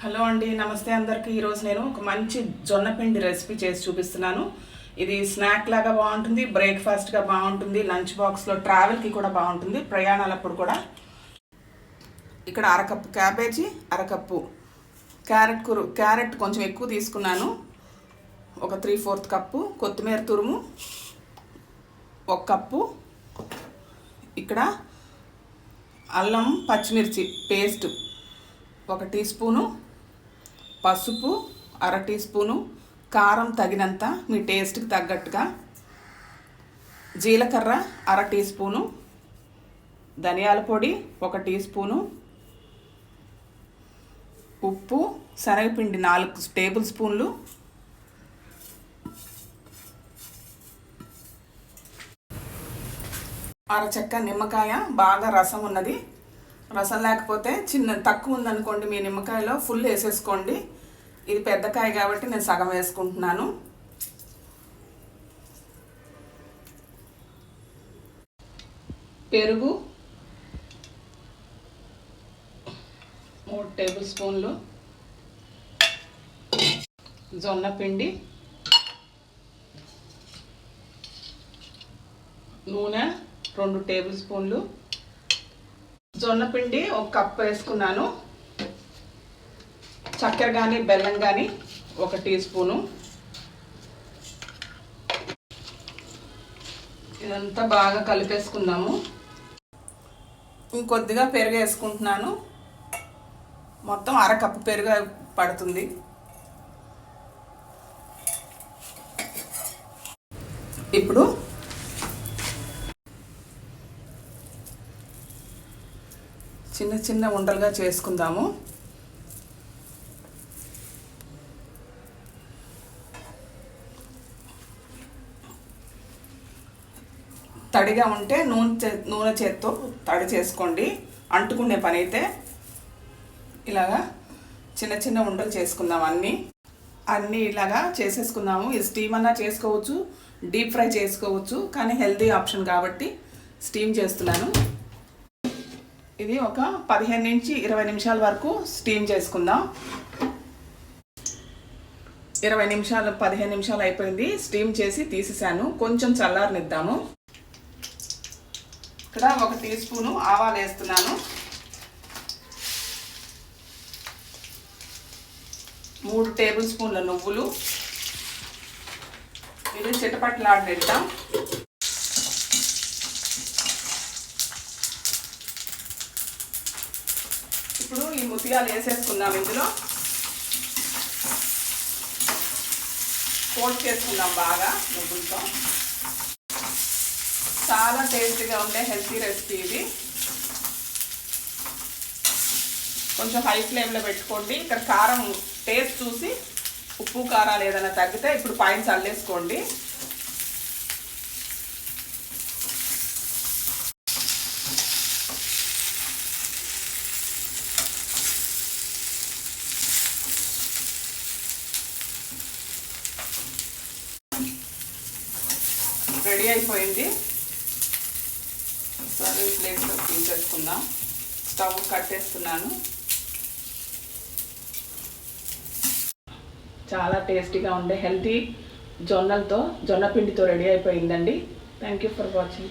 Hello అండి, నమస్తే అందరికీ. ఈరోజు నేను ఒక మంచి జొన్న పిండి రెసిపీ చేసి చూపిస్తున్నాను. ఇది స్నాక్ లాగా బాగుంటుంది, బ్రేక్ఫాస్ట్గా బాగుంటుంది, లంచ్ బాక్స్లో ట్రావెల్కి కూడా బాగుంటుంది, ప్రయాణాలప్పుడు కూడా. ఇక్కడ అరకప్పు క్యాబేజీ, అరకప్పు క్యారెట్ కొంచెం ఎక్కువ తీసుకున్నాను. ఒక 3/4 కప్పు కొత్తిమీర తురుము, 1 కప్పు. ఇక్కడ అల్లం పచ్చిమిర్చి పేస్ట్ 1 టీ స్పూను, పసుపు 1/2 టీ స్పూను, కారం తగినంత మీ టేస్ట్కి తగ్గట్టుగా, జీలకర్ర 1/2 టీ స్పూను, ధనియాల పొడి 1 టీ స్పూను, ఉప్పు, శనగపిండి 4 టేబుల్ స్పూన్లు, అరచెక్క నిమ్మకాయ బాగా రసం ఉన్నది. రసం లేకపోతే తక్కువ ఉందనుకోండి మీ నిమ్మకాయలో ఫుల్ వేసేసుకోండి. ఇది పెద్ద కాయ కాబట్టి నేను సగం వేసుకుంటున్నాను. పెరుగు 3 టేబుల్ స్పూన్లు, జొన్న పిండి, నూనె 2 టేబుల్ స్పూన్లు, జొన్న పిండి 1 కప్పు వేసుకున్నాను, చక్కెర కానీ బెల్లం కానీ 1 టీ స్పూను. ఇదంతా బాగా కలిపేసుకుందాము. ఇంకొద్దిగా పెరుగు వేసుకుంటున్నాను. మొత్తం 1/2 కప్పు పెరుగు పడుతుంది. ఇప్పుడు చిన్న చిన్న ఉండలుగా చేసుకుందాము. తడిగా ఉంటే నూనె చేత్తో తడి చేసుకోండి, అంటుకునే పని అయితే. ఇలాగా చిన్న చిన్న ఉండలు చేసుకుందాం. అన్నీ ఇలాగా చేసేసుకుందాము. ఇది స్టీమ్ అన్నా చేసుకోవచ్చు, డీప్ ఫ్రై చేసుకోవచ్చు, కానీ హెల్తీ ఆప్షన్ కాబట్టి స్టీమ్ చేస్తున్నాను. ఇది ఒక 15 నుంచి 20 నిమిషాల వరకు స్టీమ్ చేసుకుందాం. 15 నిమిషాలు అయిపోయింది. స్టీమ్ చేసి తీసేసాను. కొంచెం చల్లారనిద్దాము. ఇక్కడ 1 టీ స్పూను ఆవాలు వేస్తున్నాను, 3 టేబుల్ స్పూన్ల నువ్వులు. ఇది చిటపట్లాడనిద్దాం. ఇప్పుడు ఈ ముతియాలు వేసేసుకుందాం. ఇందులో కోట్ చేసుకుందాం బాగా నువ్వులతో. చాలా టేస్టీగా ఉండే హెల్తీ రెసిపీ ఇది. కొంచెం హై ఫ్లేమ్లో పెట్టుకోండి. ఇక్కడ కారం టేస్ట్ చూసి ఉప్పు కారాలు ఏదైనా తగ్గితే ఇప్పుడు పైన చల్లేసుకోండి. రెడీ అయిపోయింది. సర్వింగ్ ప్లేట్లో తీసేసుకుందాం. స్టవ్ కట్టేస్తున్నాను. చాలా టేస్టీగా ఉండే హెల్తీ జొన్న పిండితో రెడీ అయిపోయిందండి. Thank you for watching.